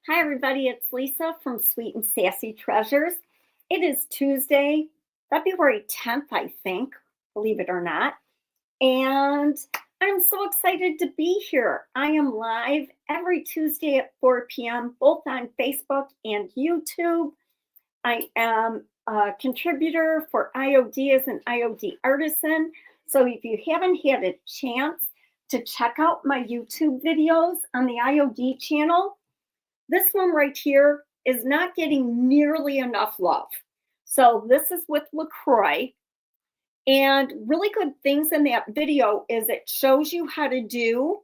Hi, everybody. It's Lisa from Sweet and Sassy Treasures. It is Tuesday, February 10th, I think, believe it or not. And I'm so excited to be here. I am live every Tuesday at 4 p.m., both on Facebook and YouTube. I am a contributor for IOD as an IOD artisan. So if you haven't had a chance to check out my YouTube videos on the IOD channel, this one right here is not getting nearly enough love. So this is with Croix. And really good things in that video is it shows you how to do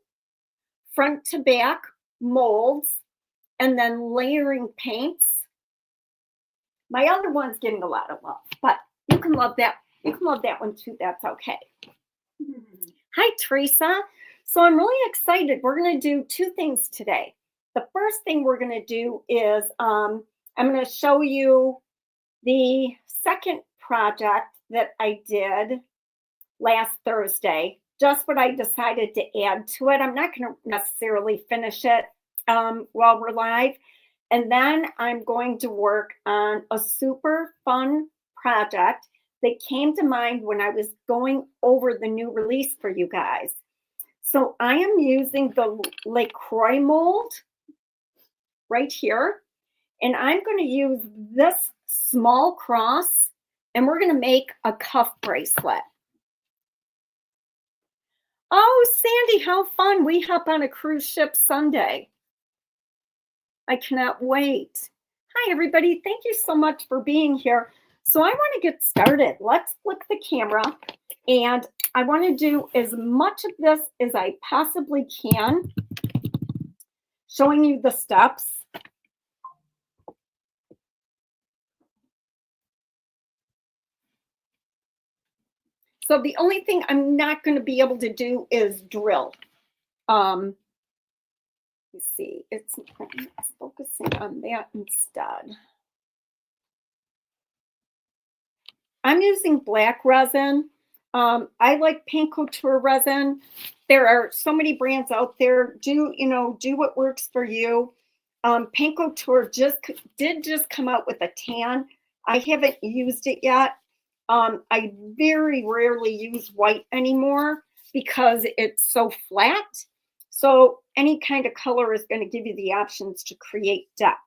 front to back molds and then layering paints. My other one's getting a lot of love, but you can love that. You can love that one too. That's okay. Hi, Teresa. So I'm really excited. We're going to do two things today. The first thing we're going to do is I'm going to show you the second project that I did last Thursday, just what I decided to add to it. I'm not going to necessarily finish it while we're live. And then I'm going to work on a super fun project that came to mind when I was going over the new release for you guys. So I am using the Croix mold right here, and I'm going to use this small cross, and we're going to make a cuff bracelet. Oh, Sandy, how fun. We hop on a cruise ship Sunday. I cannot wait. Hi, everybody. Thank you so much for being here. So I want to get started. Let's flip the camera, and I want to do as much of this as I possibly can, showing you the steps. So the only thing I'm not going to be able to do is drill. Let's see, it's focusing on that instead. I'm using black resin. I like paint couture resin. There are so many brands out there. Do what works for you. Paint couture did just come out with a tan. I haven't used it yet. I very rarely use white anymore because it's so flat. So any kind of color is going to give you the options to create depth.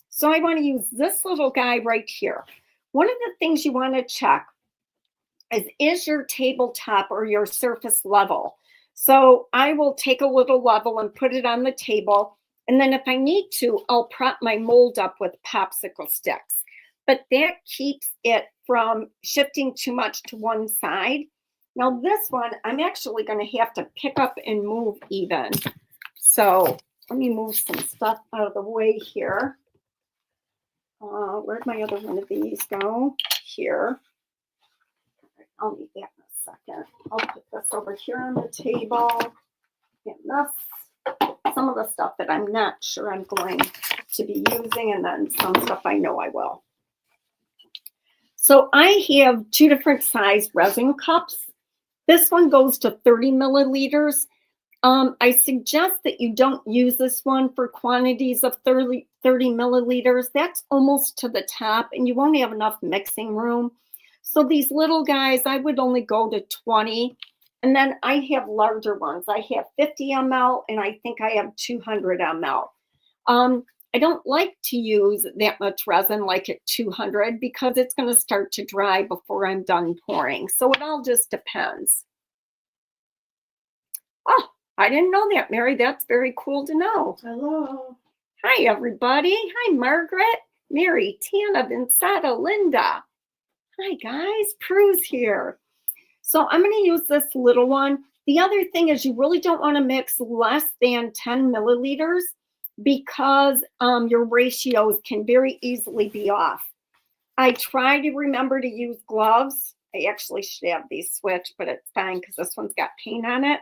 So I want to use this little guy right here. One of the things you want to check is your tabletop or your surface level. So I will take a little level and put it on the table. And then if I need to, I'll prop my mold up with popsicle sticks. But that keeps it from shifting too much to one side. Now this one, I'm actually going to have to pick up and move even. So let me move some stuff out of the way here. Where'd my other one of these go? Here. I'll need that in a second. I'll put this over here on the table. And this, some of the stuff that I'm not sure I'm going to be using, and then some stuff I know I will. So I have two different size resin cups. This one goes to 30 milliliters. I suggest that you don't use this one for quantities of 30 milliliters. That's almost to the top, and you won't have enough mixing room. So these little guys, I would only go to 20. And then I have larger ones. I have 50 ml, and I think I have 200 ml. I don't like to use that much resin like at 200 because it's going to start to dry before I'm done pouring. So it all just depends. Oh, I didn't know that, Mary. That's very cool to know. Hello. Hi, everybody. Hi, Margaret, Mary, Tana, Vincetta, Linda. Hi, guys. Prue's here. So I'm going to use this little one. The other thing is you really don't want to mix less than 10 milliliters because your ratios can very easily be off. I try to remember to use gloves. I actually should have these switched, but it's fine because this one's got paint on it,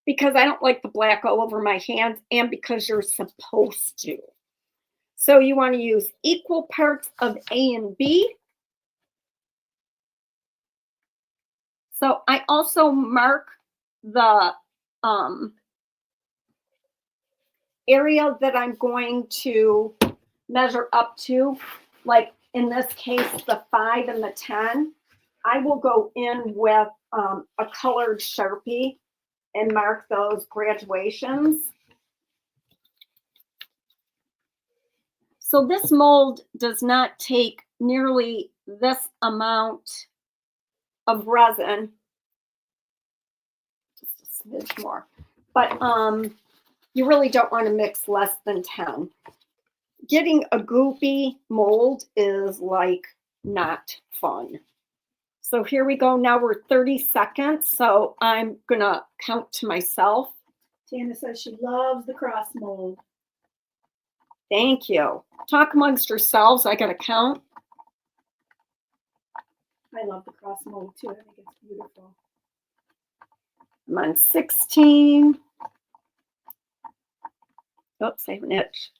because I don't like the black all over my hands and because you're supposed to. So you want to use equal parts of A and B. So I also mark the area that I'm going to measure up to, like in this case, the 5 and the 10, I will go in with a colored Sharpie and mark those graduations. So this mold does not take nearly this amount of resin, just a smidge more, but you really don't want to mix less than 10. Getting a goopy mold is like not fun. So here we go. Now we're 30 seconds. So I'm going to count to myself. Tana says she loves the cross mold. Thank you. Talk amongst yourselves. I got to count. I love the cross mold too. I think it's beautiful. I'm on 16. Oops, I have an itch.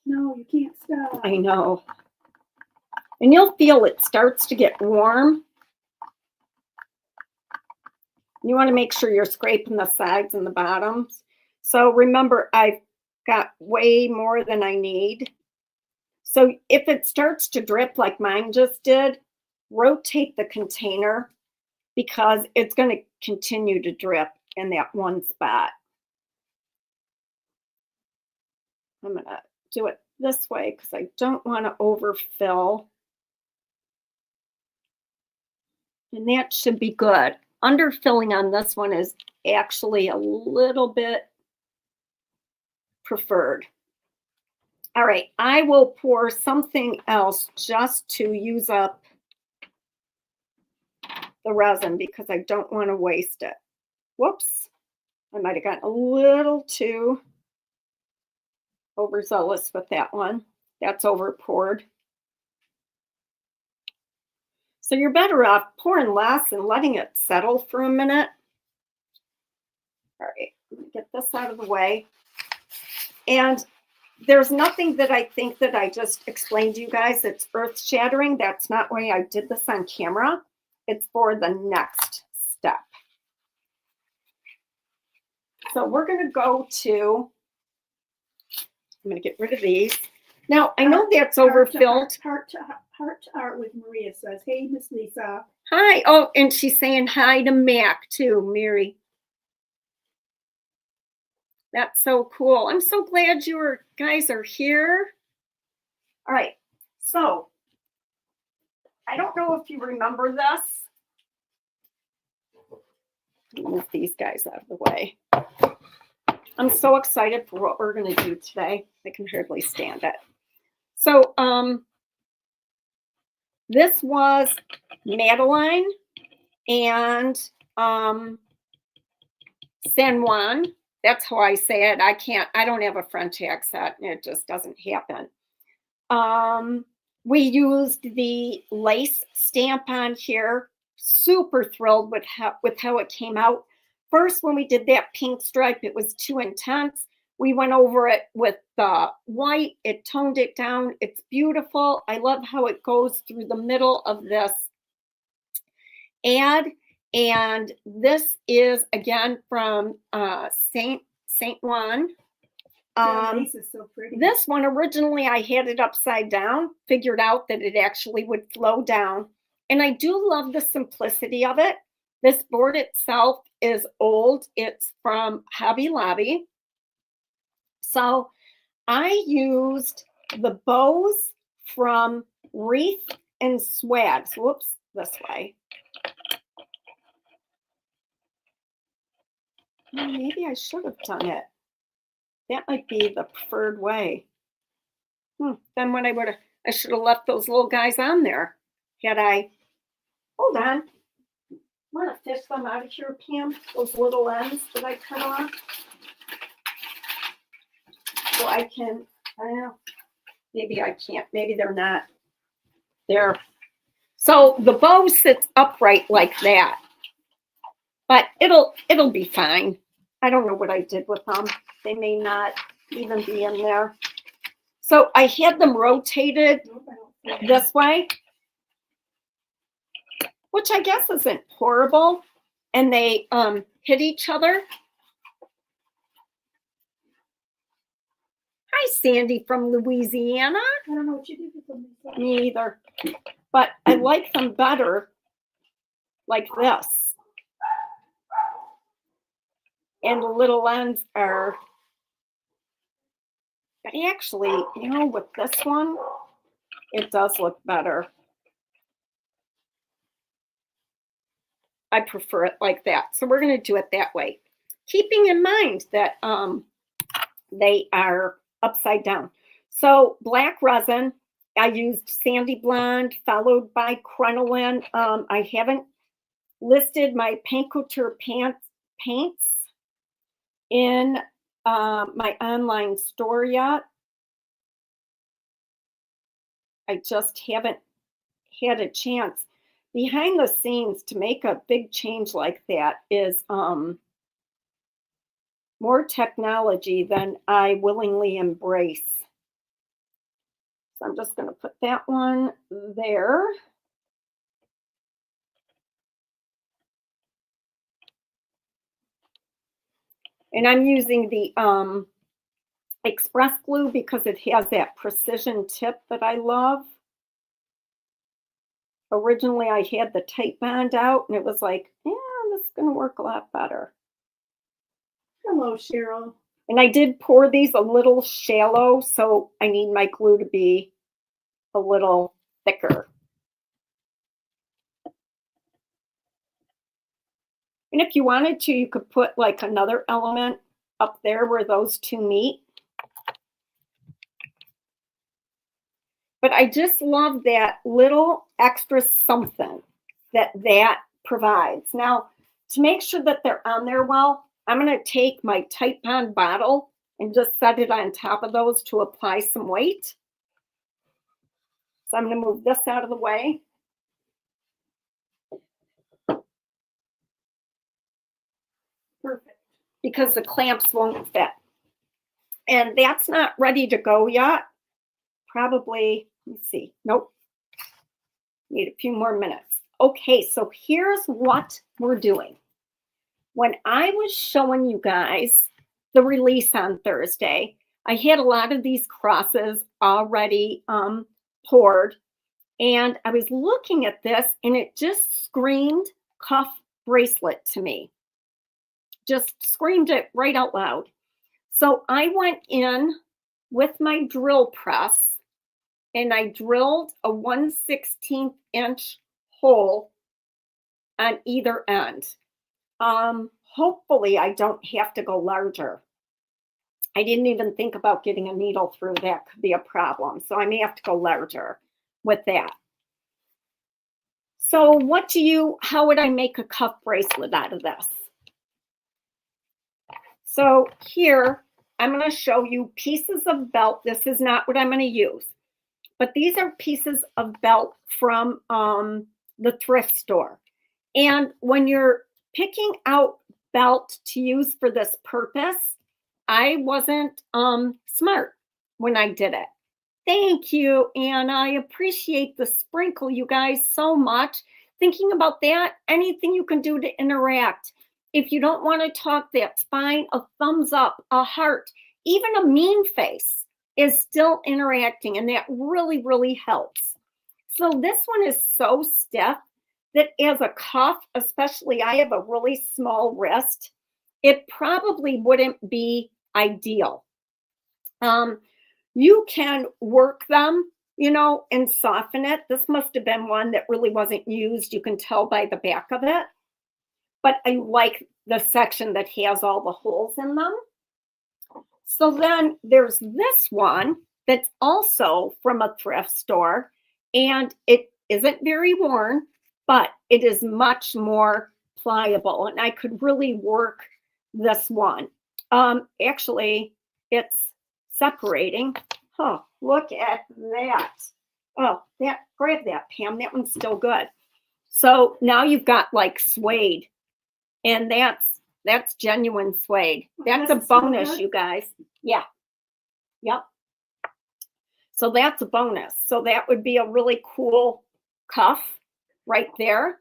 No, you can't stop. I know. And you'll feel it starts to get warm. You want to make sure you're scraping the sides and the bottoms. So remember, I've got way more than I need. So if it starts to drip like mine just did, rotate the container because it's going to continue to drip in that one spot. I'm going to do it this way because I don't want to overfill. And that should be good. Underfilling on this one is actually a little bit preferred. All right, I will pour something else just to use up the resin because I don't want to waste it. Whoops, I might have gotten a little too overzealous with that one. That's over poured. So you're better off pouring less and letting it settle for a minute. All right, let me get this out of the way. And there's nothing that I think that I just explained to you guys that's earth-shattering. That's not why I did this on camera. It's for the next step. So we're going to go to, I'm going to get rid of these. Now, I know that's overfilled. Heart to heart with Maria says, hey, Miss Lisa. Hi. Oh, and she's saying hi to Mac too, Mary. That's so cool. I'm so glad you guys are here. All right. So I don't know if you remember this. Move these guys out of the way. I'm so excited for what we're going to do today. I can hardly stand it. So this was Madeline and San Juan. That's how I say it. I don't have a French accent. It just doesn't happen. We used the lace stamp on here. Super thrilled with how it came out. First, when we did that pink stripe, it was too intense. We went over it with the white. It toned it down. It's beautiful. I love how it goes through the middle of this ad. And this is, again, from Saint Juan. This is so pretty. This one, originally, I had it upside down, figured out that it actually would flow down. And I do love the simplicity of it. This board itself is old. It's from Hobby Lobby. So I used the bows from Wreath and Swags. Whoops, this way. Maybe I should have done it. That might be the preferred way. Then when I should have left those little guys on there. Hold on. I want to fish them out of here, Pam. Those little ends that I cut off. So I don't know. Maybe I can't. Maybe they're not there. So the bow sits upright like that. But it'll be fine. I don't know what I did with them. They may not even be in there. So I had them rotated this way, which I guess isn't horrible. And they hit each other. Sandy from Louisiana. I don't know what you did with them, Lisa. Me either. But I like them better like this. And the little ends are, but actually, you know, with this one, it does look better. I prefer it like that. So we're going to do it that way. Keeping in mind that they are upside down. So black resin, I used Sandy Blonde followed by Crinoline. I haven't listed my paint couture paints in my online store yet. I just haven't had a chance. Behind the scenes, to make a big change like that is more technology than I willingly embrace. So I'm just going to put that one there. And I'm using the Express glue because it has that precision tip that I love. Originally, I had the tight bond out, and it was like, yeah, this is going to work a lot better. Hello, Cheryl. And I did pour these a little shallow, so I need my glue to be a little thicker. And if you wanted to, you could put like another element up there where those two meet. But I just love that little extra something that provides. Now, to make sure that they're on there well, I'm going to take my Tight Bond bottle and just set it on top of those to apply some weight. So I'm going to move this out of the way. Perfect. Because the clamps won't fit. And that's not ready to go yet. Probably, let's see. Nope. Need a few more minutes. Okay, so here's what we're doing. When I was showing you guys the release on Thursday, I had a lot of these crosses already poured. And I was looking at this and it just screamed cuff bracelet to me. Just screamed it right out loud. So I went in with my drill press and I drilled a 1/16 inch hole on either end. Hopefully I don't have to go larger. I didn't even think about getting a needle through. That could be a problem. So I may have to go larger with that. So how would I make a cuff bracelet out of this? So here, I'm going to show you pieces of belt. This is not what I'm going to use, but these are pieces of belt from the thrift store. And when you're picking out belt to use for this purpose, I wasn't smart when I did it. Thank you, and I appreciate the sprinkle, you guys, so much. Thinking about that, anything you can do to interact. If you don't want to talk, that's fine. A thumbs up, a heart, even a mean face is still interacting, and that really, really helps. So this one is so stiff that as a cuff, especially I have a really small wrist, it probably wouldn't be ideal. You can work them, and soften it. This must have been one that really wasn't used. You can tell by the back of it. But I like the section that has all the holes in them. So then there's this one that's also from a thrift store, and it isn't very worn, but it is much more pliable, and I could really work this one. Actually, it's separating. Oh, look at that. Oh, grab that, Pam. That one's still good. So now you've got like suede, and that's genuine suede. That's a bonus, you guys. Yeah. Yep. So that's a bonus. So that would be a really cool cuff right there.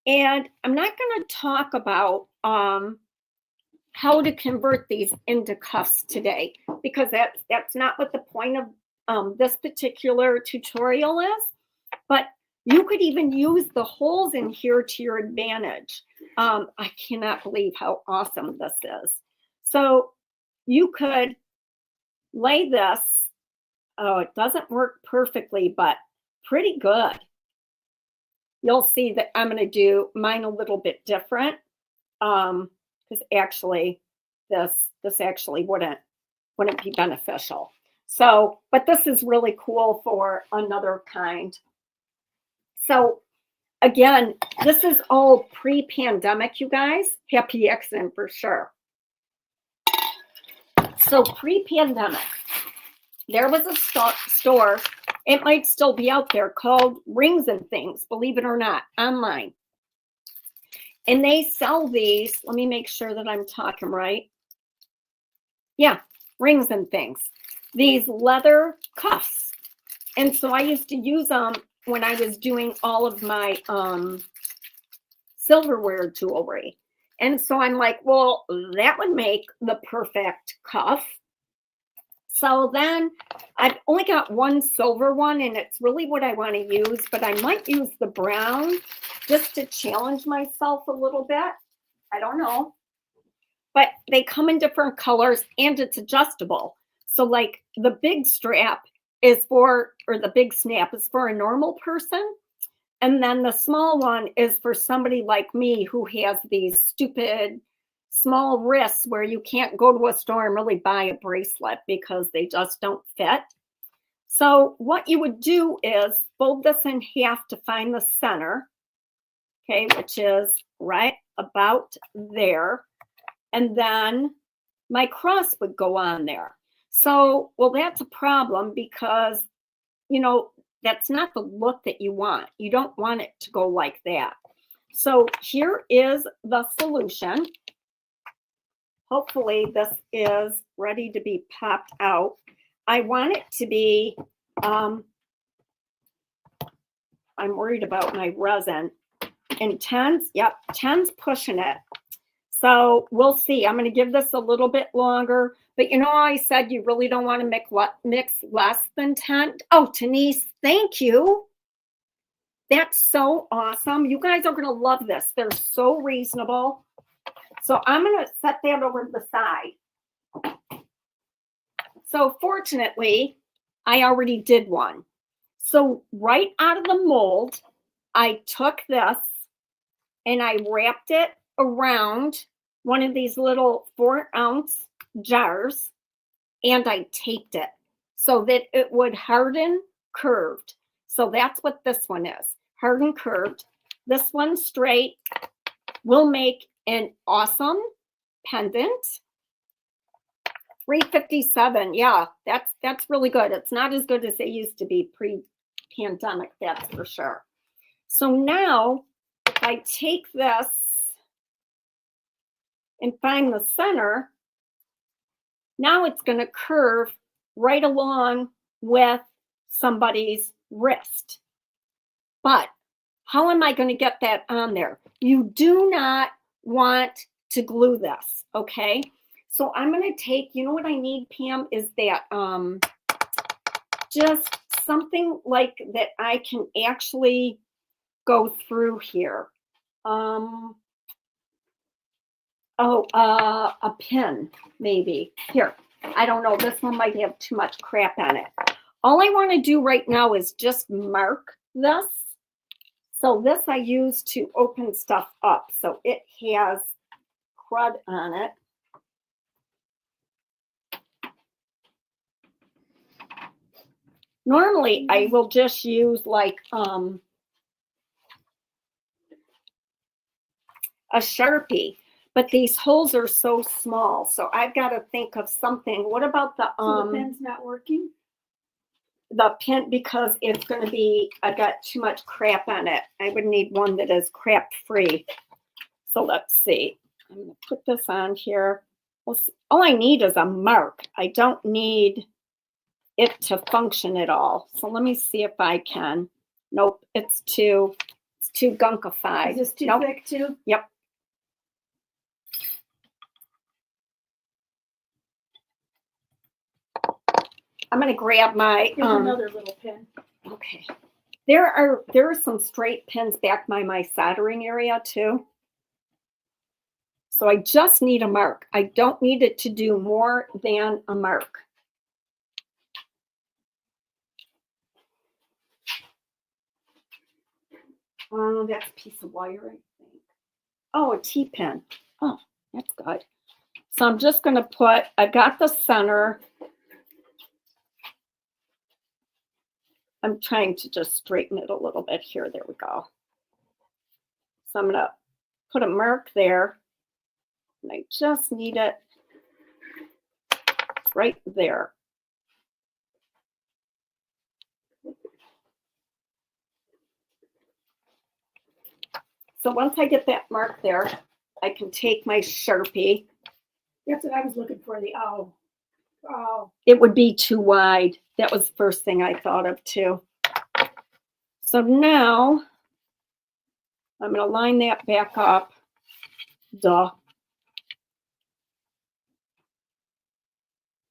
And I'm not going to talk about how to convert these into cuffs today, because that's not what the point of this particular tutorial is. But you could even use the holes in here to your advantage. I cannot believe how awesome this is. So you could lay this. Oh, it doesn't work perfectly, but pretty good. You'll see that I'm going to do mine a little bit different, because actually this actually wouldn't be beneficial. So, but this is really cool for another kind. So again, this is all pre-pandemic, you guys. Happy accident for sure. So pre-pandemic, there was a store, it might still be out there, called Rings and Things, believe it or not, online. And they sell these, let me make sure that I'm talking right. Yeah, Rings and Things. These leather cuffs. And so I used to use them when I was doing all of my silverware jewelry. And so I'm like, well, that would make the perfect cuff. So then I've only got one silver one, and it's really what I want to use, but I might use the brown just to challenge myself a little bit. I don't know. But they come in different colors, and it's adjustable. So like the big strap is for, or the big snap is for a normal person. And then the small one is for somebody like me who has these stupid small wrists where you can't go to a store and really buy a bracelet because they just don't fit. So what you would do is fold this in half to find the center, okay, which is right about there. And then my cross would go on there. So, well, that's a problem because, you know, that's not the look that you want. You don't want it to go like that. So here is the solution. Hopefully this is ready to be popped out. I want it to be, I'm worried about my resin. And 10's, yep, 10's pushing it. So we'll see. I'm going to give this a little bit longer. But you know, I said you really don't want to mix less than 10. Oh, Denise, thank you. That's so awesome. You guys are going to love this. They're so reasonable. So I'm going to set that over to the side. So fortunately, I already did one. So right out of the mold, I took this and I wrapped it around one of these little 4-ounce jars, and I taped it so that it would harden curved. So that's what this one is, harden curved. This one straight will make an awesome pendant. $357. Yeah, that's really good. It's not as good as it used to be pre-pandemic, that's for sure. So now if I take this and find the center, now it's going to curve right along with somebody's wrist. But how am I going to get that on there? You do not want to glue this, okay? So I'm going to take, you know what I need, Pam, is that just something like that I can actually go through here. A pin, maybe. Here, I don't know. This one might have too much crap on it. All I want to do right now is just mark this. So this I use to open stuff up. So it has crud on it. Normally, I will just use like a Sharpie. But these holes are so small, so I've got to think of something. What about the So the pen's not working? The pin, because it's going to be, I got too much crap on it. I would need one that is crap free. So let's see. I'm going to put this on here. Well, all I need is a mark. I don't need it to function at all. So let me see if I can. Nope, it's too gunkified. Is this too nope. thick too? Yep. I'm going to grab my, Here's another little pin. okay. There are some straight pins back by my soldering area too. So I just need a mark. I don't need it to do more than a mark. Oh, that's a piece of wire, I think. Oh, a T-pin. Oh, that's good. So I'm just going to put, I've got the center. I'm trying to just straighten it a little bit here. There we go. So I'm going to put a mark there. And I just need it right there. So once I get that mark there, I can take my Sharpie. That's what I was looking for, the owl. Oh, It would be too wide. That was the first thing I thought of too. So now I'm going to line that back up. Duh.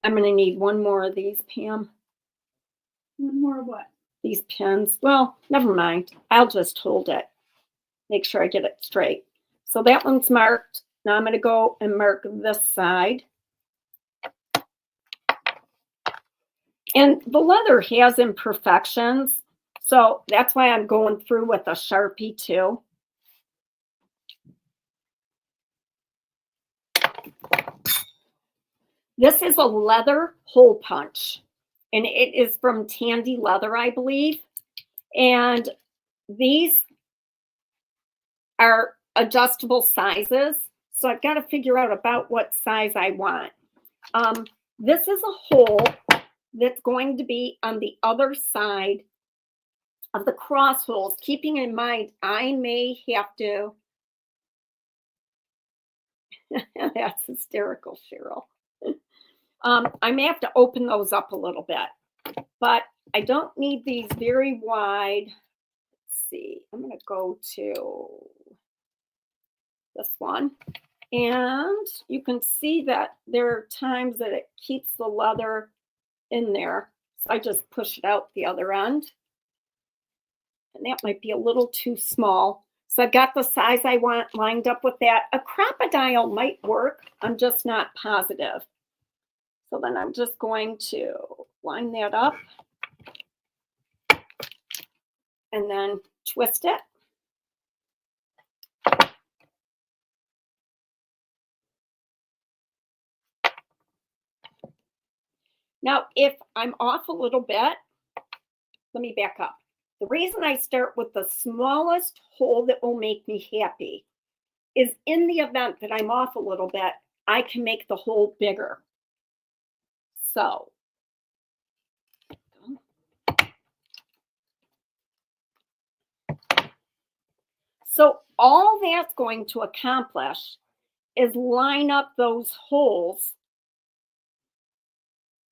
I'm going to need one more of these, Pam. one more what? These pins. Well, never mind. I'll just hold it. Make sure I get it straight. So that one's marked. Now I'm going to go and mark this side. And the leather has imperfections, so that's why I'm going through with a Sharpie too. This is a leather hole punch, and it is from Tandy Leather, I believe. And these are adjustable sizes, so I've got to figure out about what size I want. This is a hole that's going to be on the other side of the cross holes, keeping in mind I may have to, that's hysterical, Cheryl. I may have to open those up a little bit, but I don't need these very wide. Let's see, I'm going to go to this one. And you can see that there are times that it keeps the leather in there. So I just push it out the other end. And that might be a little too small. So I've got the size I want lined up with that. A crocodile might work. I'm just not positive. So then I'm just going to line that up and then twist it. Now, if I'm off a little bit, let me back up. The reason I start with the smallest hole that will make me happy is in the event that I'm off a little bit, I can make the hole bigger. So all that's going to accomplish is line up those holes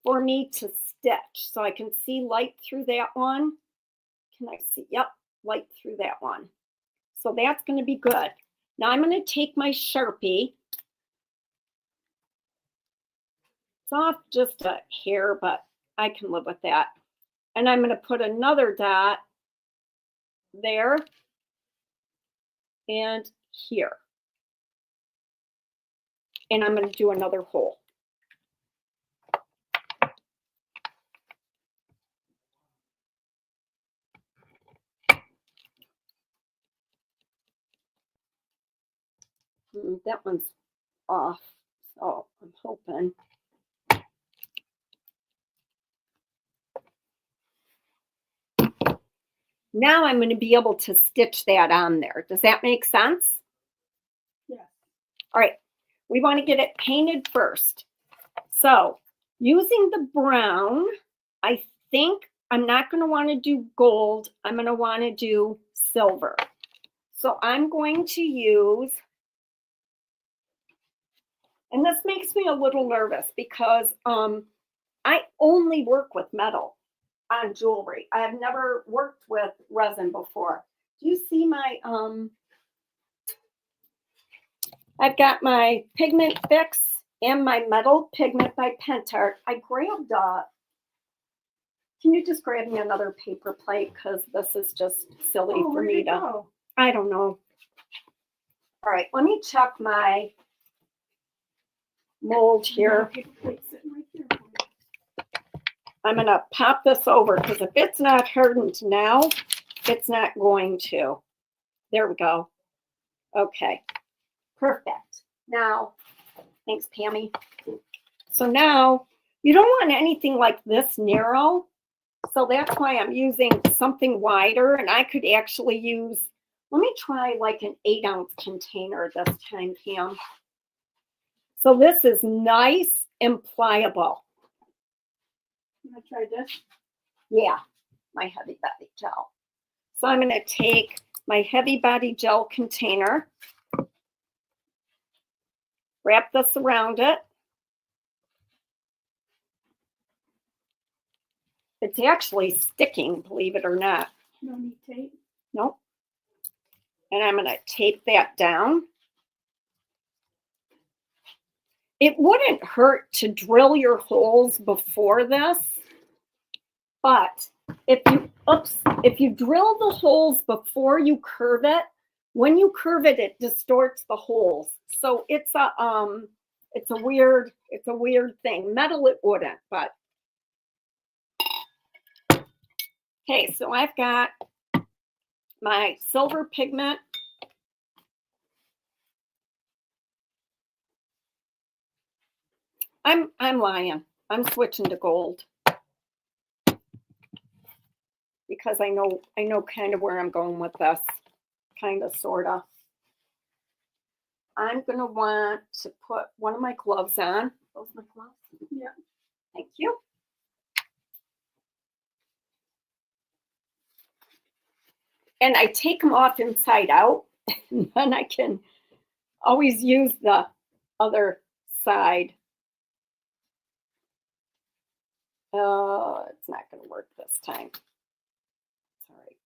for me to stitch. So I can see light through that one. Can I see? Yep, light through that one. So that's going to be good. Now I'm going to take my Sharpie. It's off just a hair, but I can live with that. And I'm going to put another dot there and here. And I'm going to do another hole. That one's off, so I'm hoping. Now I'm going to be able to stitch that on there. Does that make sense? Yeah. All right, we want to get it painted first. So using the brown, I think I'm not going to want to do gold. I'm going to want to do silver. So I'm going to use, and this makes me a little nervous because I only work with metal on jewelry. I have never worked with resin before. Do you see my, I've got my Pigment Fix and my metal pigment by Pentart. I grabbed Can you just grab me another paper plate? Because this is just silly Oh, for where me did it to, go? I don't know. All right, let me check my mold Another here. paper plate sitting right there for me. I'm going to pop this over because if it's not hardened now, it's not going to. There we go. Okay, perfect. Now, thanks, Pammy. So now you don't want anything like this narrow. So that's why I'm using something wider, and I could actually use, let me try like an 8-ounce container this time, Pam. So this is nice and pliable. I'm gonna try this. Yeah, my heavy body gel. So I'm going to take my heavy body gel container, wrap this around it. It's actually sticking, believe it or not. No need tape. Nope. And I'm going to tape that down. It wouldn't hurt to drill your holes before this, but if you drill the holes before you curve it, when you curve it, it distorts the holes. So it's a weird thing. Metal it wouldn't, but okay. So I've got my silver pigment. I'm lying. I'm switching to gold because I know kind of where I'm going with this, kind of, sort of. I'm going to want to put one of my gloves on. Those my gloves? Yeah. Thank you. And I take them off inside out, and then I can always use the other side. It's not going to work this time. It's all right.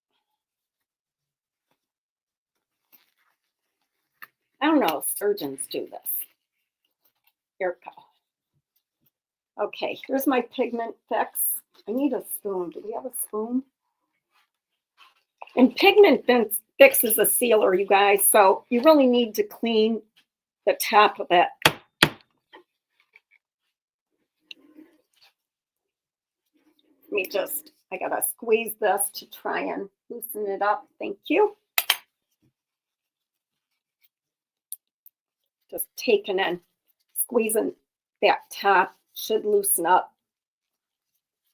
I don't know if surgeons do this. Here we go. Okay, here's my pigment fix. I need a spoon. Do we have a spoon? And pigment fix is a sealer, you guys, so you really need to clean the top of it. I gotta squeeze this to try and loosen it up. Thank you. Just taking and squeezing that top should loosen up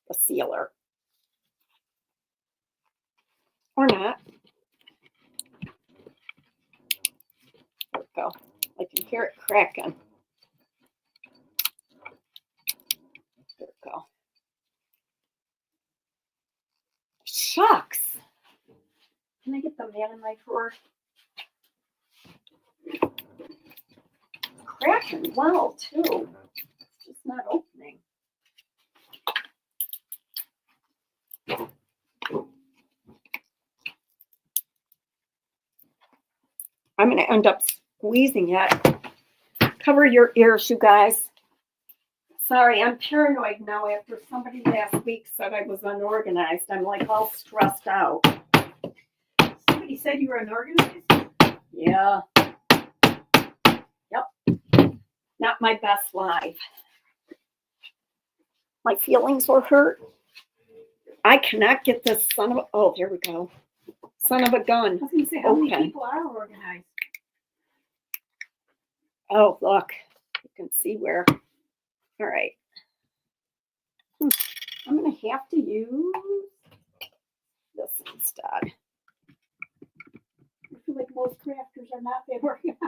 the sealer. Or not. There we go. I can hear it cracking. There we go. Shucks. Can I get the man in my drawer? Cracking well, too. It's just not opening. I'm going to end up squeezing it. Cover your ears, you guys. Sorry, I'm paranoid now after somebody last week said I was unorganized. I'm like all stressed out. Somebody said you were unorganized? Yeah. Yep. Not my best life. My feelings were hurt. I cannot get this son of a, oh, there we go. Son of a gun. I was going to say, how many Okay. people are organized? Oh, look. You can see where. All right. I'm going to have to use this instead. I feel like most crafters are not that organized.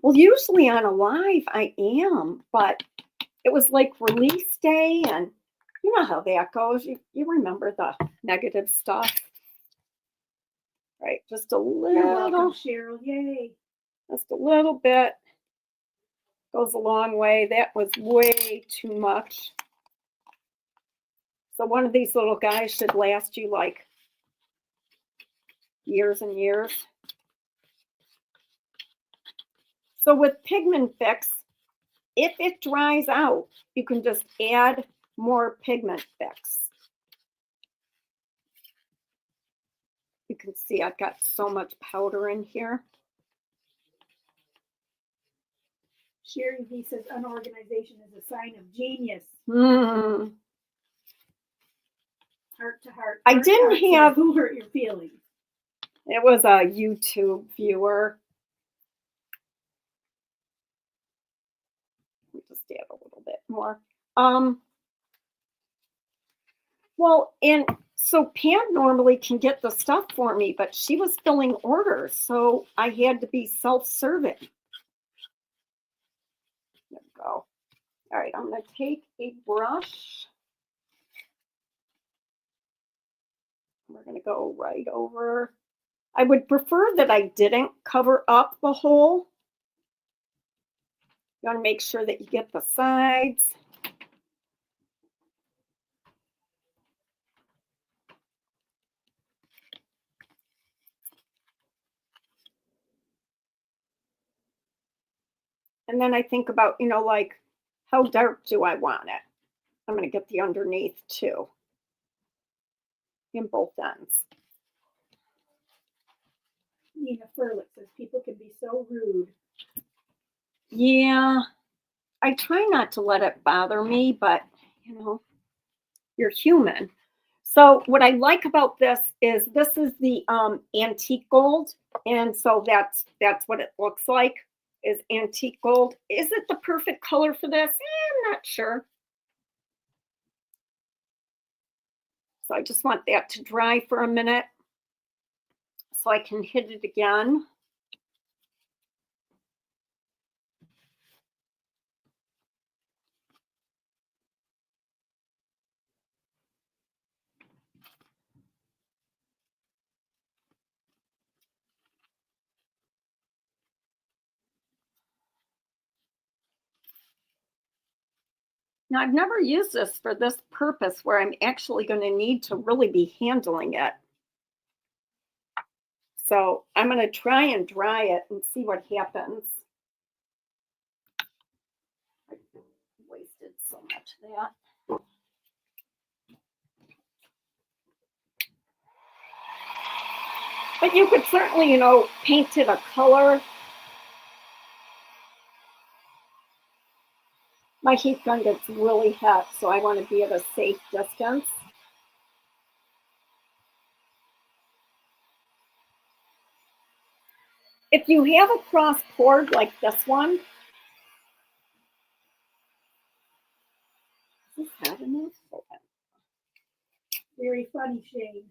Well, usually on a live, I am, but it was like release day, and you know how that goes. You remember the negative stuff. Right, just a little. You're welcome, Cheryl. Yay. Just a little bit goes a long way. That was way too much. So one of these little guys should last you like years and years. So with Pigment Fix, if it dries out, you can just add more Pigment Fix. You can see I've got so much powder in here. Sherry V says unorganization is a sign of genius. Mm. Heart to heart. I Heart to didn't heart says, have- who hurt your feelings? It was a YouTube viewer. Let me just add a little bit more. Well, and so Pam normally can get the stuff for me, but she was filling orders, so I had to be self-serving. There we go. All right, I'm going to take a brush. We're going to go right over. I would prefer that I didn't cover up the hole. You want to make sure that you get the sides. And then I think about, like, how dark do I want it? I'm going to get the underneath too, in both ends. Nina Furlick says people can be so rude. Yeah, I try not to let it bother me, but, you're human. So what I like about this is the antique gold. And so that's what it looks like, is antique gold. Is it the perfect color for this? I'm not sure. So I just want that to dry for a minute so I can hit it again. Now, I've never used this for this purpose where I'm actually going to need to really be handling it. So I'm going to try and dry it and see what happens. I wasted so much of that. But you could certainly, paint it a color. My heat gun gets really hot, so I want to be at a safe distance. If you have a cross cord like this one, is this hot enough? Very funny, Shane.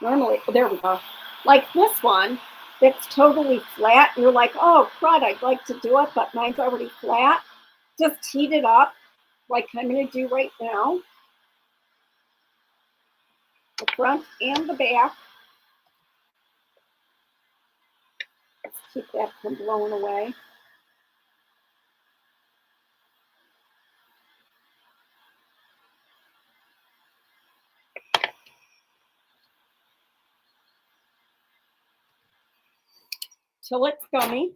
Normally, there we go. Like this one, that's totally flat. And you're like, oh, crud, I'd like to do it, but mine's already flat. Just heat it up like I'm going to do right now. The front and the back. Let's keep that from blowing away. Till it's gummy.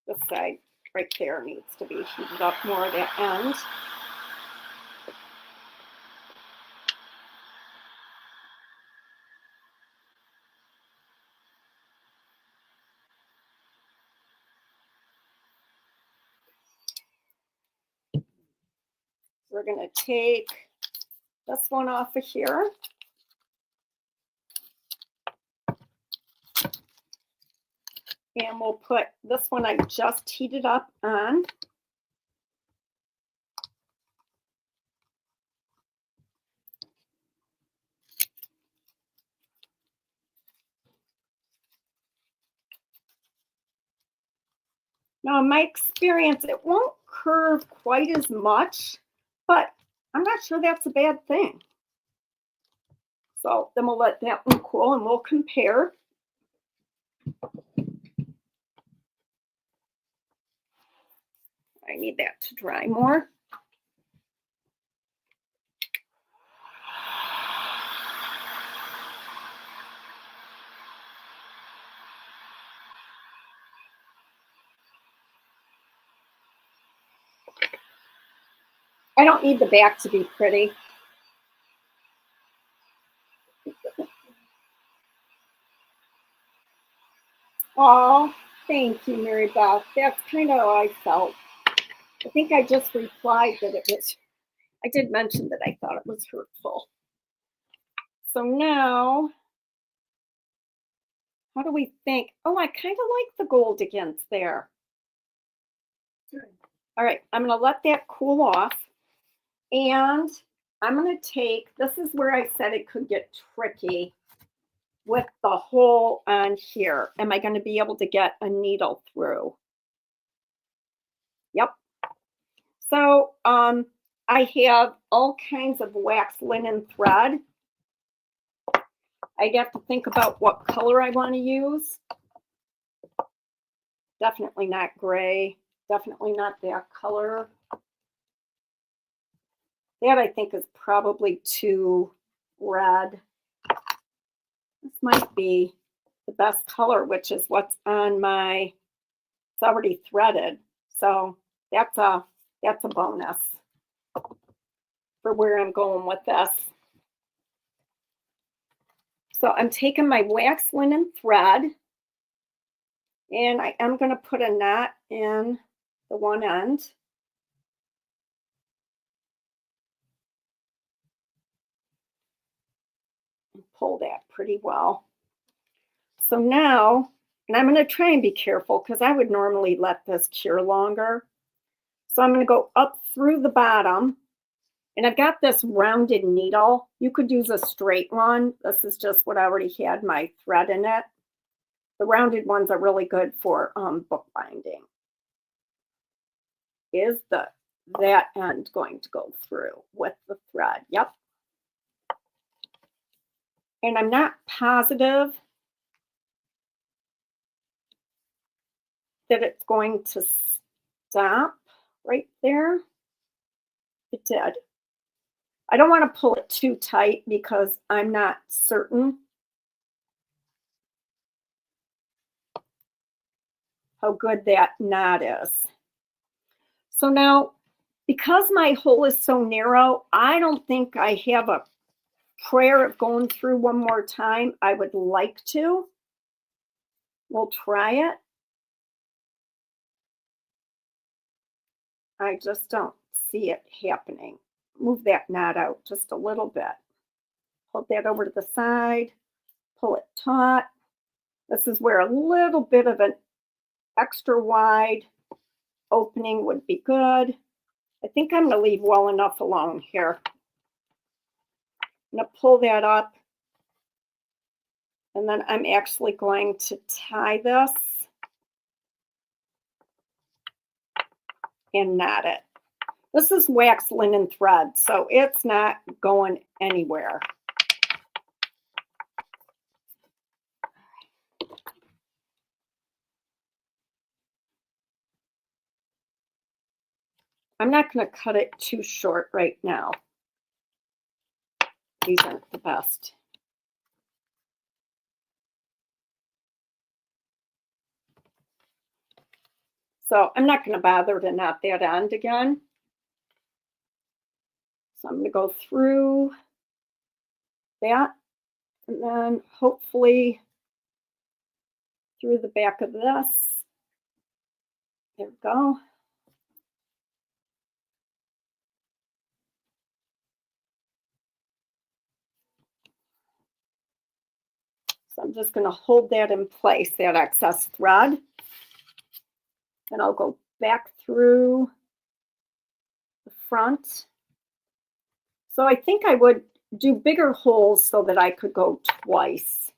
This side right there needs to be heated up more at that end. We're going to take this one off of here. And we'll put this one I just heated up on. Now, in my experience, it won't curve quite as much, but I'm not sure that's a bad thing. So then we'll let that one cool and we'll compare. I need that to dry more. I don't need the back to be pretty. Oh, thank you, Mary Beth. That's kind of how I felt. I think I just replied that it was, I did mention that I thought it was hurtful. So now, how do we think? Oh, I kind of like the gold against there. All right, I'm going to let that cool off. And I'm going to take, this is where I said it could get tricky with the hole on here. Am I going to be able to get a needle through? Yep. So I have all kinds of wax linen thread. I'd have to think about what color I want to use. Definitely not gray. Definitely not that color. That I think is probably too red. This might be the best color, which is what's on my, it's already threaded. So that's a bonus for where I'm going with this. So I'm taking my wax linen thread and I am going to put a knot in the one end. And pull that pretty well. So now, and I'm going to try and be careful because I would normally let this cure longer. So I'm going to go up through the bottom. And I've got this rounded needle. You could use a straight one. This is just what I already had my thread in it. The rounded ones are really good for bookbinding. Is that end going to go through with the thread? Yep. And I'm not positive that it's going to stop right there. It did. I don't want to pull it too tight because I'm not certain how good that knot is. So now, because my hole is so narrow, I don't think I have a prayer of going through one more time. I would like to. We'll try it. I just don't see it happening. Move that knot out just a little bit. Hold that over to the side. Pull it taut. This is where a little bit of an extra wide opening would be good. I think I'm going to leave well enough alone here. I'm going to pull that up. And then I'm actually going to tie this and knot it. This is wax linen thread, so it's not going anywhere. I'm not going to cut it too short right now. These aren't the best. So I'm not going to bother to knot that end again. So I'm going to go through that and then hopefully through the back of this. There we go. So I'm just going to hold that in place, that excess thread. And I'll go back through the front. So I think I would do bigger holes so that I could go twice.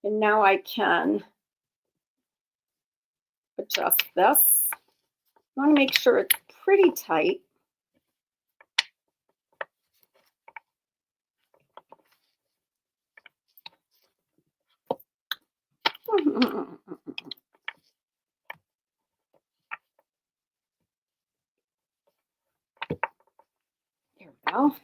And now I can adjust this. I want to make sure it's pretty tight. There we go.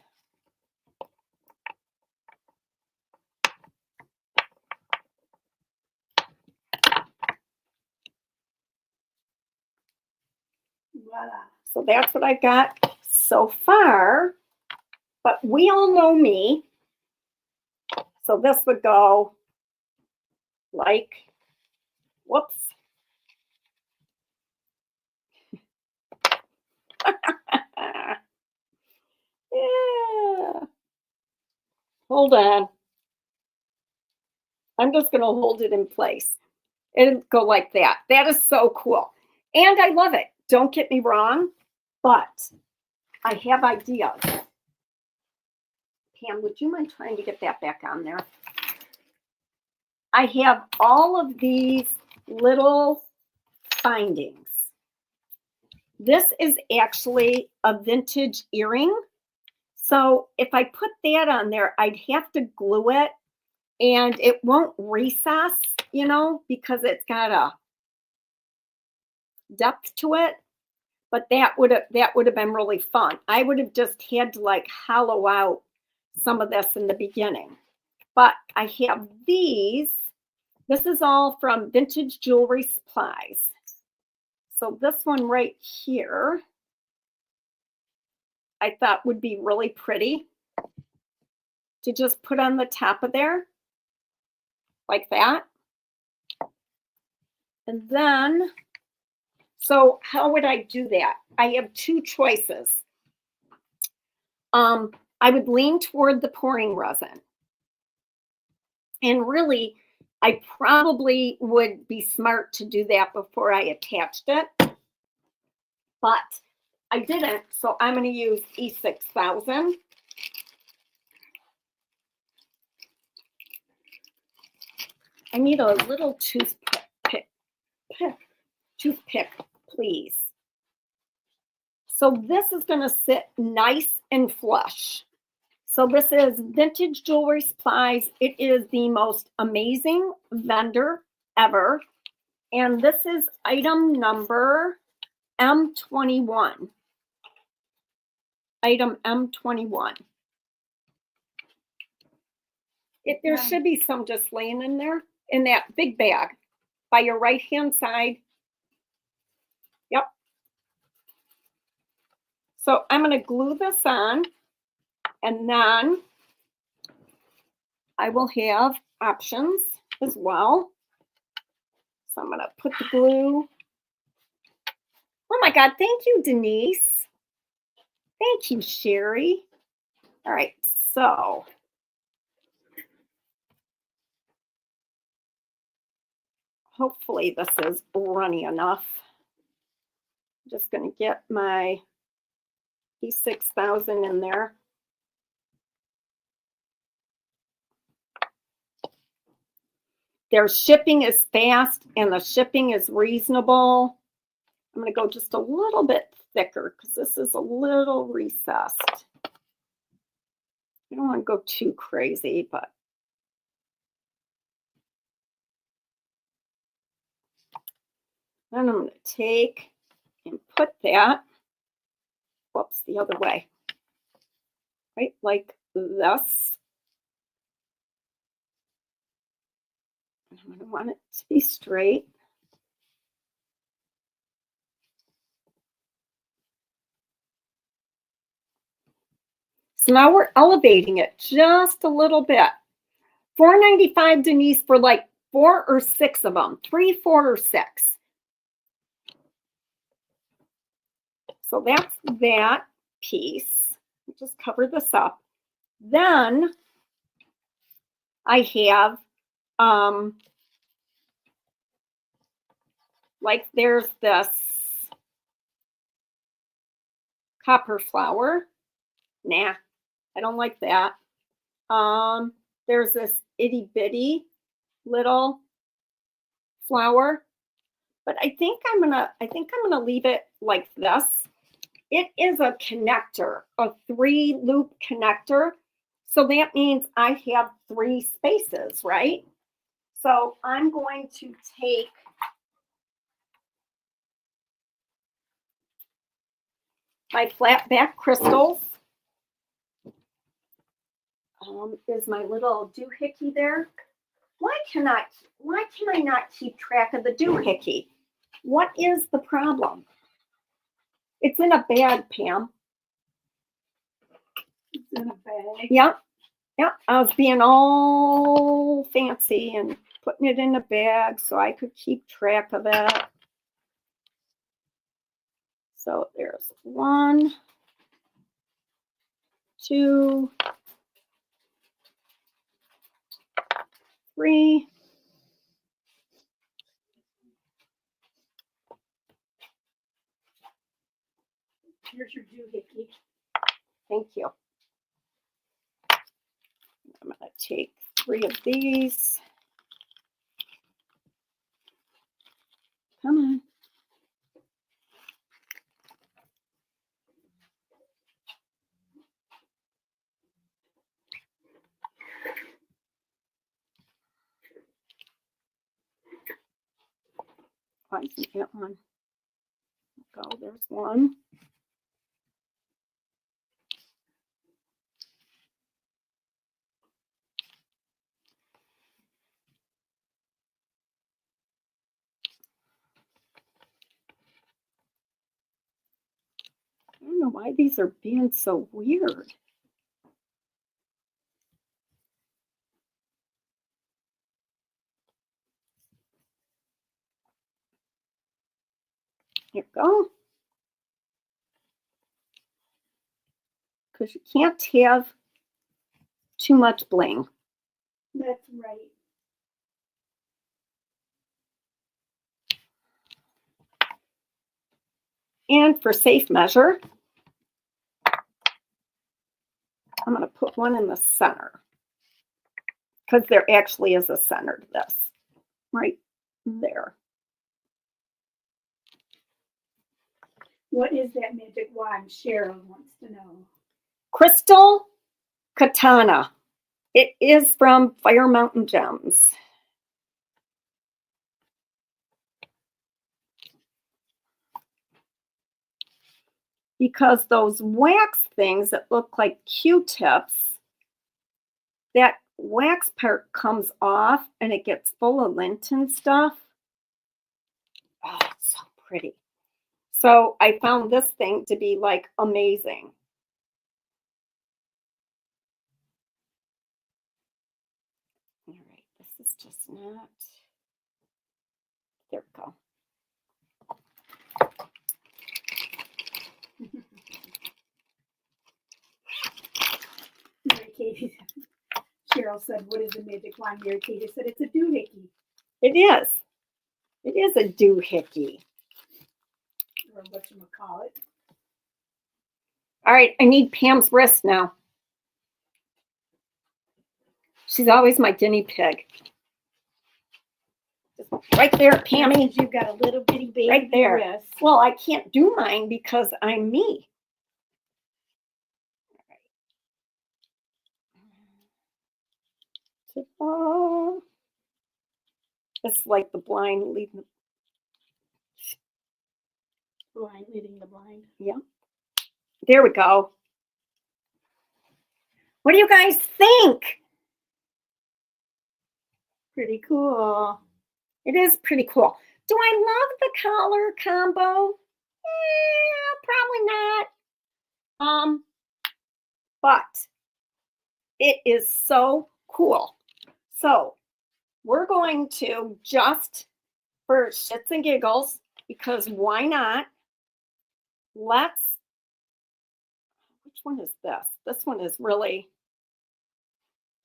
Voila. So that's what I got so far, but we all know me. So this would go like, whoops. Yeah. Hold on. I'm just going to hold it in place. It'll go like that. That is so cool. And I love it. Don't get me wrong, but I have ideas. Pam, would you mind trying to get that back on there? I have all of these little bindings. This is actually a vintage earring. So if I put that on there, I'd have to glue it and it won't recess, you know, because it's got a depth to it. But that would have been really fun. I would have just had to like hollow out some of this in the beginning. But I have these. This is all from Vintage Jewelry Supplies. So this one right here, I thought would be really pretty to just put on the top of there like that. And then, so how would I do that? I have two choices. I would lean toward the pouring resin. And really, I probably would be smart to do that before I attached it. But I didn't, so I'm going to use E6000. I need a little toothpick, please. So this is going to sit nice and flush. So this is Vintage Jewelry Supplies. It is the most amazing vendor ever. And this is item number M21. Item M21. There should be some just laying in there, in that big bag by your right-hand side. Yep. So I'm going to glue this on, and then I will have options as well. So I'm going to put the glue. Oh my God, thank you, Denise. Thank you, Sherry. All right, so hopefully this is runny enough. I'm just going to get my E6000 in there. Their shipping is fast and the shipping is reasonable. I'm going to go just a little bit thicker because this is a little recessed. I don't want to go too crazy, but then I'm going to take and put that, whoops, the other way, right, like this. I'm going to want it to be straight. So now we're elevating it just a little bit. $4.95, Denise, for like 4 or 6 of them. 3, 4, or 6. So that's that piece. Just cover this up. Then I have, like there's this copper flower. Nah, I don't like that. There's this itty bitty little flower, but I think I'm gonna leave it like this. It is a connector, a 3-loop connector. So that means I have 3 spaces, right? So I'm going to take my flat back crystals. Is my little doohickey there? Why can I not keep track of the doohickey? What is the problem? It's in a bag, Pam. It's in a bag. Yep. Yep. I was being all fancy and putting it in a bag so I could keep track of it. So there's 1, 2, 3. Here's your doohickey. Thank you. I'm going to take 3 of these. Come on. I can get one. Go, there's 1. I don't know why these are being so weird. Here you go. Because you can't have too much bling. That's right. And for safe measure, I'm going to put one in the center. Because there actually is a center to this. Right there. What is that magic wand? Cheryl wants to know. Crystal Katana. It is from Fire Mountain Gems. Because those wax things that look like Q-tips, that wax part comes off and it gets full of lint and stuff. Oh, it's so pretty. So I found this thing to be like amazing. All right, this is just not. There we go. Mary Katie, Cheryl said, what is a magic wand? Mary Katie said, it's a doohickey. It is. It is a doohickey. Or whatchamacallit. All right, I need Pam's wrist now. She's always my guinea pig. Right there, Pammy. You've got a little bitty baby Right there. wrist. Well, I can't do mine because I'm me. Ta-da. It's like the blind leading the Blind leading the blind. yeah. There we go. What do you guys think? Pretty cool. It is pretty cool. Do I love the collar combo? Probably not. But it is so cool. So we're going to just, for shits and giggles, because why not? Which one is this? This one is really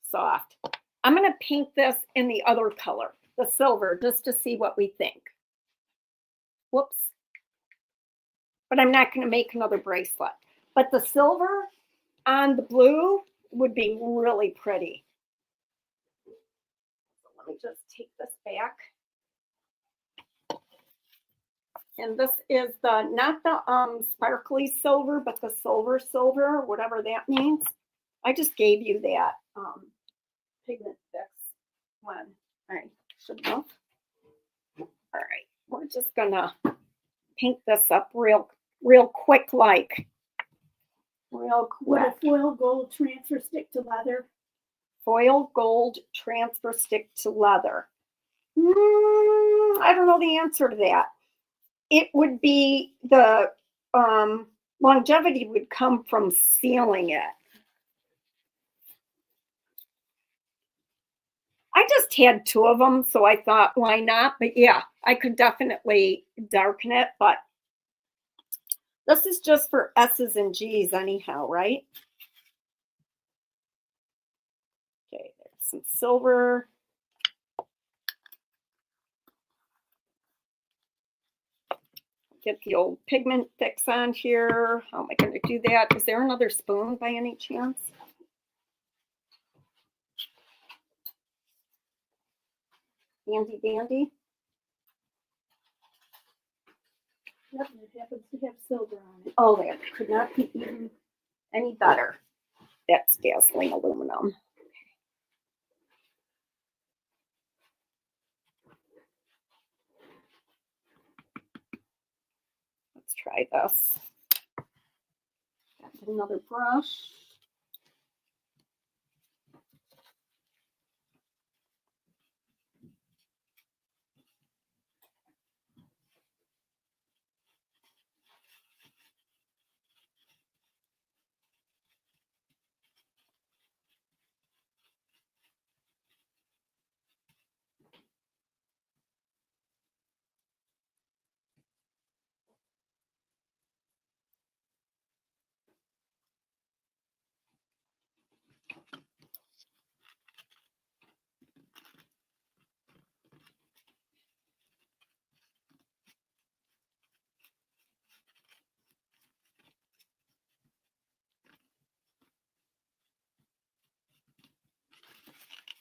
soft. I'm going to paint this in the other color, the silver, just to see what we think. Whoops. But I'm not going to make another bracelet. But the silver on the blue would be really pretty. So let me just take this back. And this is not the sparkly silver, but the silver, whatever that means. I just gave you that pigment fix one. All right, should enough. All right, we're just gonna paint this up real quick, like real quick. Would a foil gold transfer stick to leather? Foil gold transfer stick to leather. I don't know the answer to that. It would be the longevity would come from sealing it. I just had two of them, so I thought, why not? But yeah, I could definitely darken it, but this is just for S's and G's anyhow, right? Okay, there's some silver. Get the old pigment fix on here. How am I going to do that? Is there another spoon by any chance? Handy dandy. Yep, and it happens to have silver on it. Oh, that could not be even any better. That's gasoline aluminum. Let's try this. Got another brush.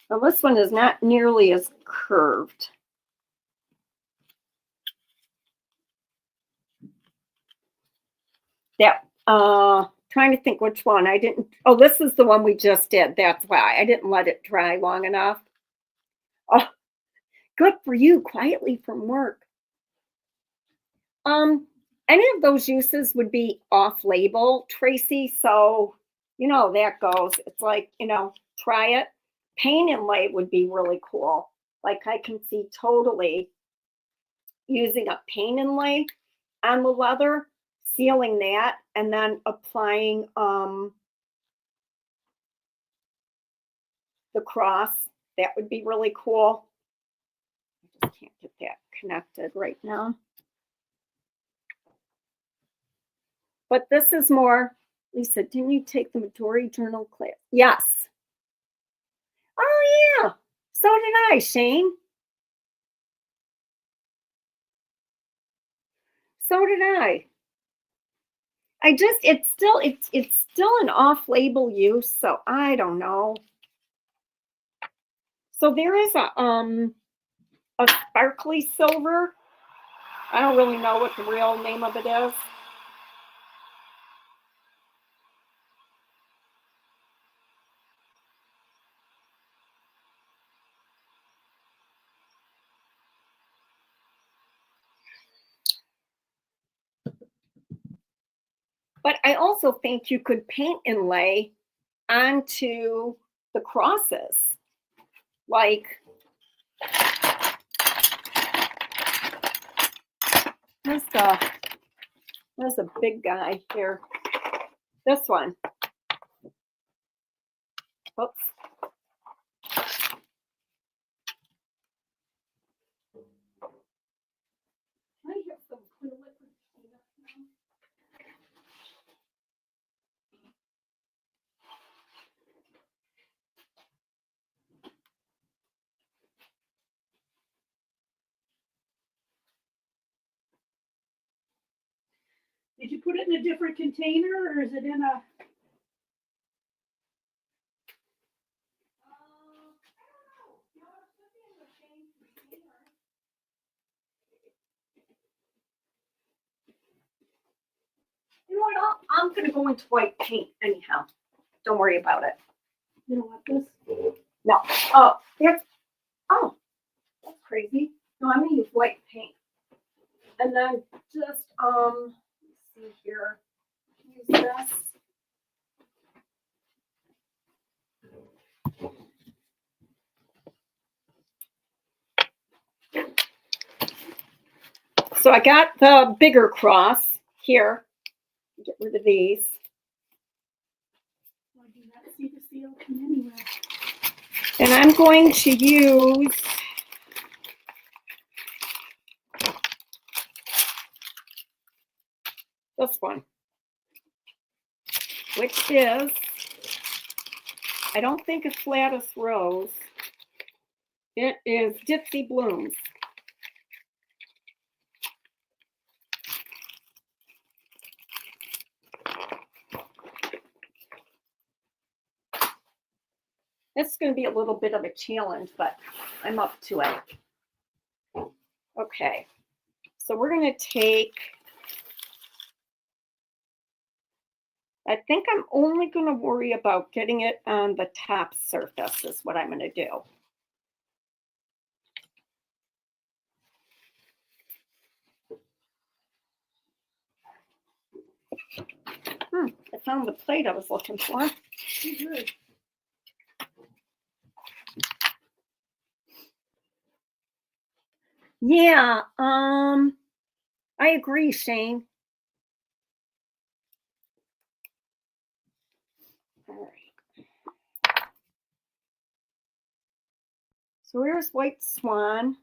Now this one is not nearly as curved. That trying to think which one. I didn't. Oh, this is the one we just did. That's why I didn't let it dry long enough. Oh, good for you. Quietly from work. Any of those uses would be off-label, Tracy. So you know that goes. It's like, try it. Paint and lay would be really cool. Like I can see totally using a paint and lay on the leather, sealing that, and then applying the cross. That would be really cool. I just can't get that connected right now. But this is more, Lisa, didn't you take the Midori Journal class? Yes. Oh, yeah. So did I, Shane. So did I. It's still an off-label use, so I don't know. So there is a sparkly silver. I don't really know what the real name of it is. But I also think you could paint and lay onto the crosses. Like, there's a big guy here. This one. Oops. I have some clear liquid cleanup now. Did you put it in a different container or is it in a? You know what? I'm going to go into white paint anyhow. Don't worry about it. You don't want this? No. That's crazy. No, I'm going to use white paint. And then just, let's see here. Use this. So I got the bigger cross here. Get rid of these. Well, I do not see the seal come anywhere. And I'm going to use this one, which is, I don't think it's Gladys Rose. It is Dipsy Blooms. This is going to be a little bit of a challenge, but I'm up to it. Okay, so we're going to take, I think I'm only going to worry about getting it on the top surface is what I'm going to do. I found the plate I was looking for. Good. Yeah, I agree, Shane. All right. So here's White Swan.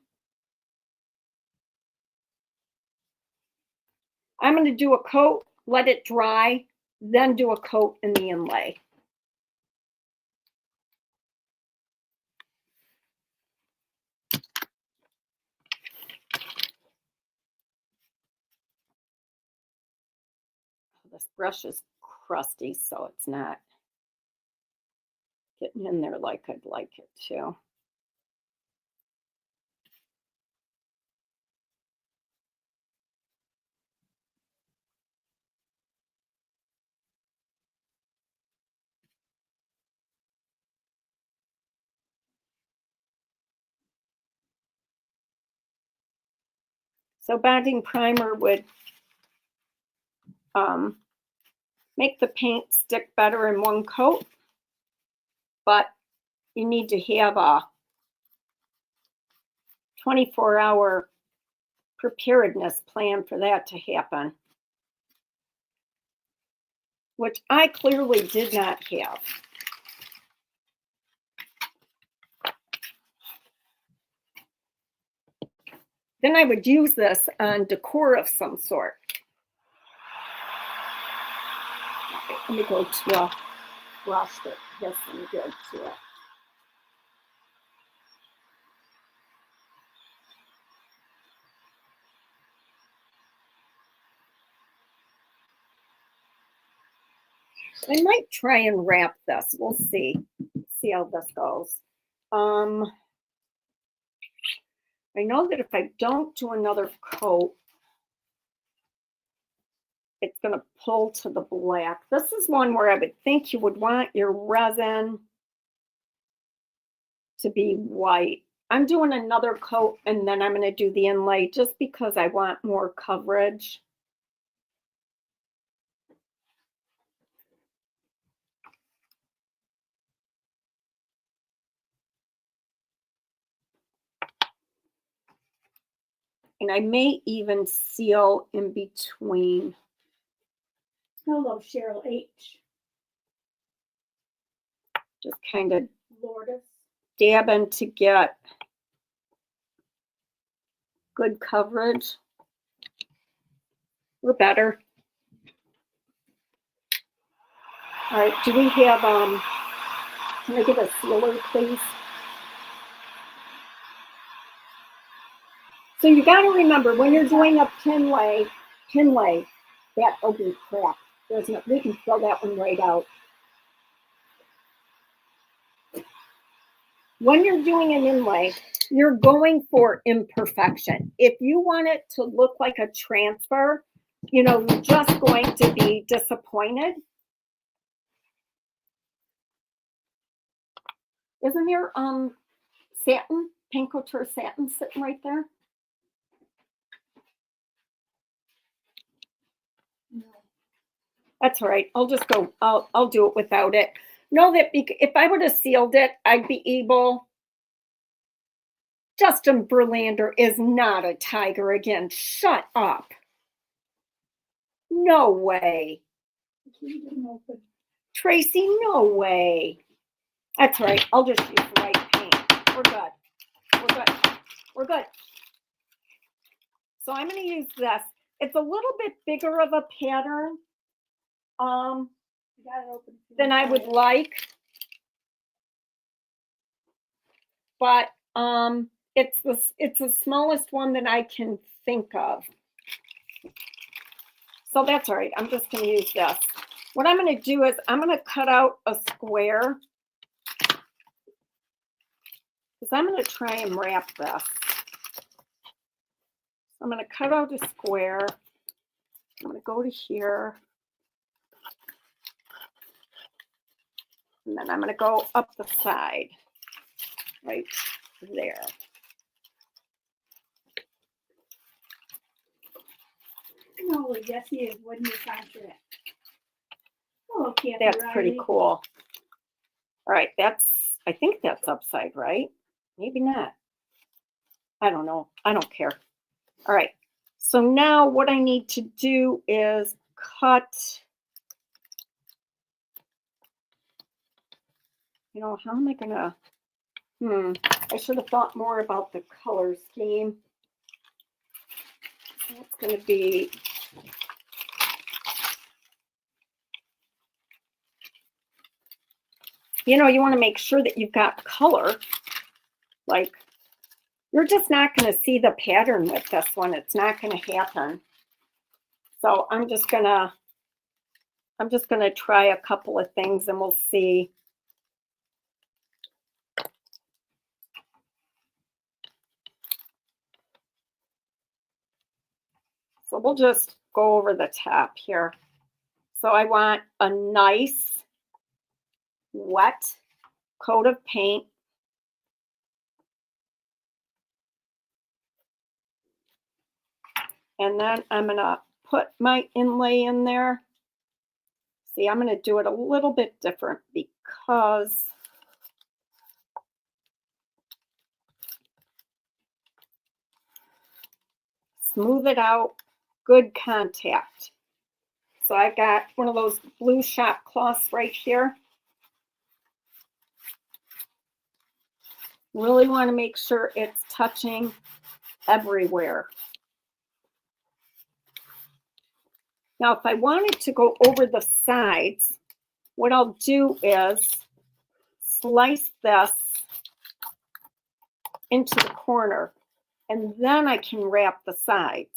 I'm going to do a coat, let it dry, then do a coat in the inlay. This brush is crusty, so it's not getting in there like I'd like it to. So bonding primer would make the paint stick better in one coat, but you need to have a 24-hour preparedness plan for that to happen, which I clearly did not have. Then I would use this on decor of some sort. Let me go to a brush that has some good to it. I might try and wrap this. We'll see. See how this goes. I know that if I don't do another coat, it's going to pull to the black. This is one where I would think you would want your resin to be white. I'm doing another coat and then I'm going to do the inlay just because I want more coverage. And I may even seal in between. Hello, Cheryl H. Just kind of Lourdes. dabbing to get good coverage. We're better. All right, do we have, can I get a sealer, please? So you got to remember, when you're doing a pin lay, that'll be crap. There's no, we can throw that one right out. When you're doing an inlay, you're going for imperfection. If you want it to look like a transfer, you know, you're just going to be disappointed. Isn't there satin, pink couture satin sitting right there? No. That's all right. I'll just go, I'll do it without it. Know that if I would have sealed it, I'd be able. Justin Verlander is not a tiger again. Shut up. No way. Tracy, no way. That's right. I'll just use the white paint. We're good. We're good. We're good. So I'm going to use this. It's a little bit bigger of a pattern than I would like. But it's the smallest one that I can think of. So that's all right. I'm just going to use this. What I'm going to do is I'm going to cut out a square because I'm going to try and wrap this. I'm going to cut out a square. I'm going to go to here. And then I'm going to go up the side, right there. Oh, yes, he is. What do you contract? Oh, Kathy That's Riley. pretty cool. All right, I think that's upside, right? Maybe not. I don't know. I don't care. All right. So now what I need to do is cut. You know, how am I gonna? I should have thought more about the color scheme. That's gonna be. You know, you want to make sure that you've got color. Like, you're just not going to see the pattern with this one. It's not going to happen. So I'm just gonna try a couple of things and we'll see. So we'll just go over the top here. So I want a nice wet coat of paint. And then I'm gonna put my inlay in there. See, I'm gonna do it a little bit different because smooth it out, good contact. So I got one of those blue shop cloths right here. Really want to make sure it's touching everywhere. Now, if I wanted to go over the sides, what I'll do is slice this into the corner, and then I can wrap the sides.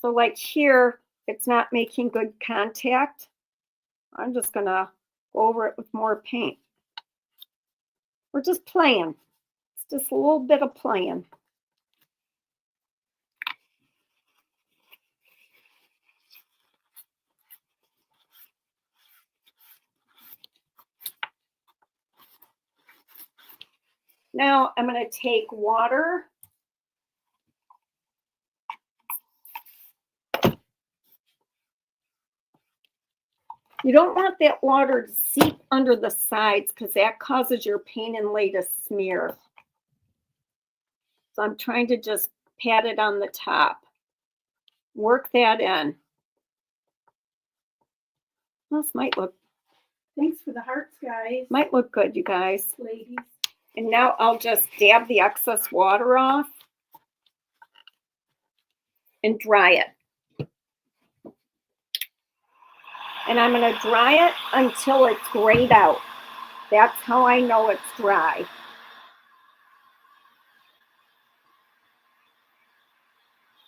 So like here, it's not making good contact. I'm just gonna go over it with more paint. We're just playing. It's just a little bit of playing. Now I'm gonna take water. You don't want that water to seep under the sides because that causes your paint inlay to smear. So I'm trying to just pat it on the top. Work that in. This might look. Thanks for the hearts, guys. Might look good, you guys. Ladies. And now I'll just dab the excess water off and dry it. And I'm going to dry it until it's grayed out. That's how I know it's dry.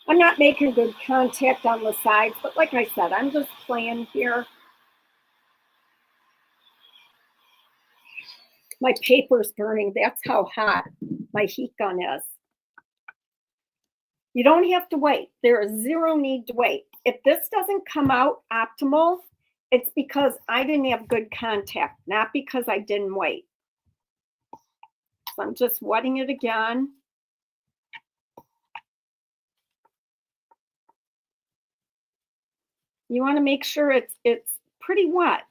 I'm not making good contact on the sides, but like I said, I'm just playing here. My paper's burning. That's how hot my heat gun is. You don't have to wait. There is zero need to wait. If this doesn't come out optimal, it's because I didn't have good contact, not because I didn't wait. So I'm just wetting it again. You want to make sure it's pretty wet.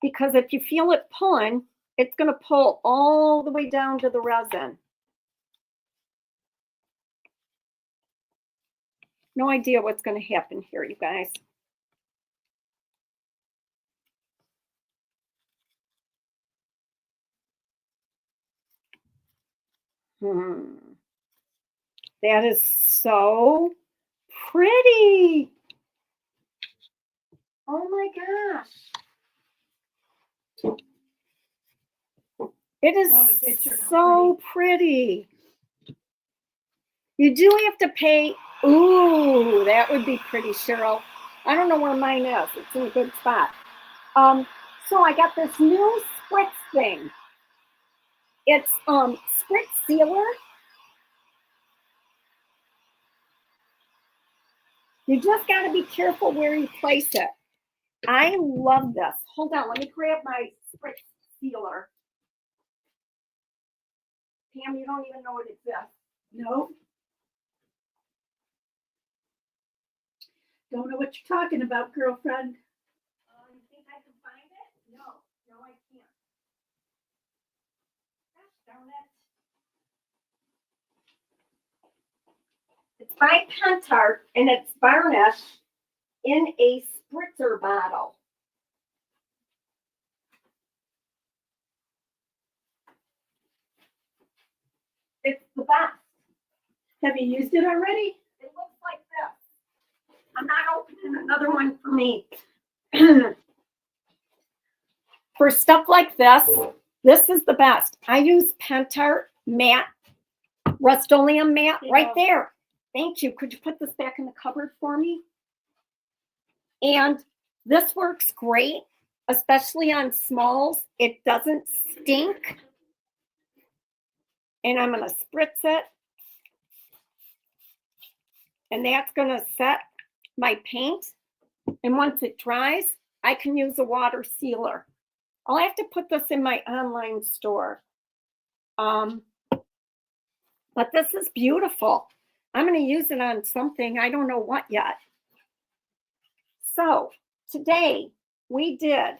Because if you feel it pulling, it's going to pull all the way down to the resin. No idea what's going to happen here, you guys. That is so pretty. Oh my gosh. It is so pretty. You do have to pay. Ooh, that would be pretty, Cheryl. I don't know where mine is. It's in a good spot. So I got this new spritz thing. It's spritz sealer. You just got to be careful where you place it. I love this. Hold on, let me grab my spritz sealer. Pam, you don't even know it exists. Nope. Don't know what you're talking about, girlfriend. You think I can find it? No, I can't. Gosh darn it. It's by Pentart, and it's varnish in a spritzer bottle. It's the best. Have you used it already? It looks like this. I'm not opening another one for me. For stuff like this is the best. I use Pentart matte, Rust-Oleum matte right there. Thank you. Could you put this back in the cupboard for me? And this works great, especially on smalls. It doesn't stink. And I'm going to spritz it. And that's going to set my paint. And once it dries, I can use a water sealer. I'll have to put this in my online store. But this is beautiful. I'm going to use it on something. I don't know what yet. So today we did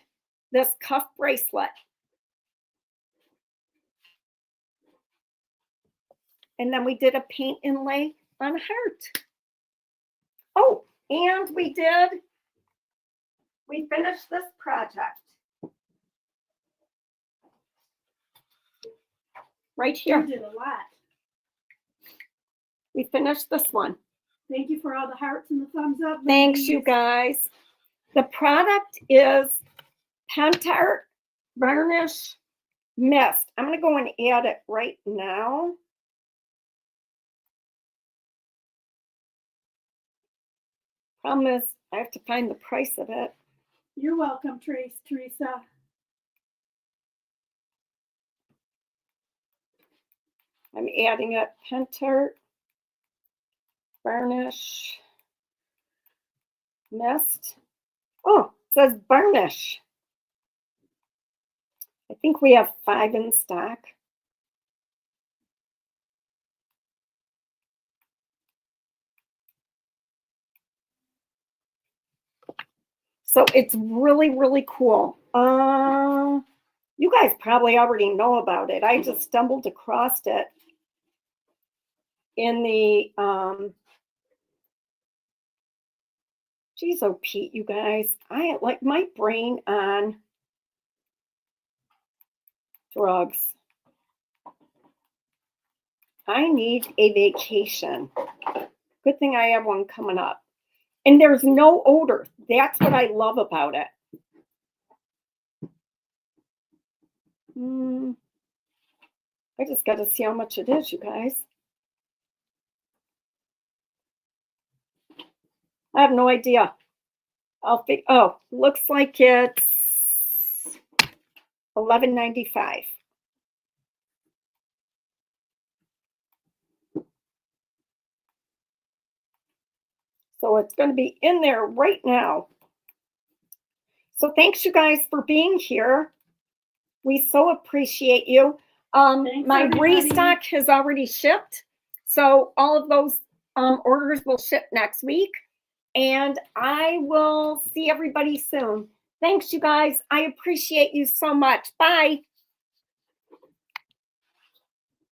this cuff bracelet. And then we did a paint inlay on a heart. Oh, and we finished this project. Right here. You did a lot. We finished this one. Thank you for all the hearts and the thumbs up. Thanks, you guys. The product is Pentart Varnish Mist. I'm going to go and add it right now. Problem is, I have to find the price of it. You're welcome, Teresa. I'm adding it. Pentart Varnish Mist. Oh, it says varnish. I think we have 5 in stock. So it's really, really cool. You guys probably already know about it. I just stumbled across it in the, geez, oh, Pete, you guys, I like my brain on drugs. I need a vacation. Good thing I have one coming up. And there's no odor. That's what I love about it. I just got to see how much it is, you guys. I have no idea. Oh, looks like it's $11.95. So it's going to be in there right now. So thanks, you guys, for being here. We so appreciate you. My restock has already shipped. So all of those orders will ship next week. And I will see everybody soon. Thanks, you guys. I appreciate you so much. Bye.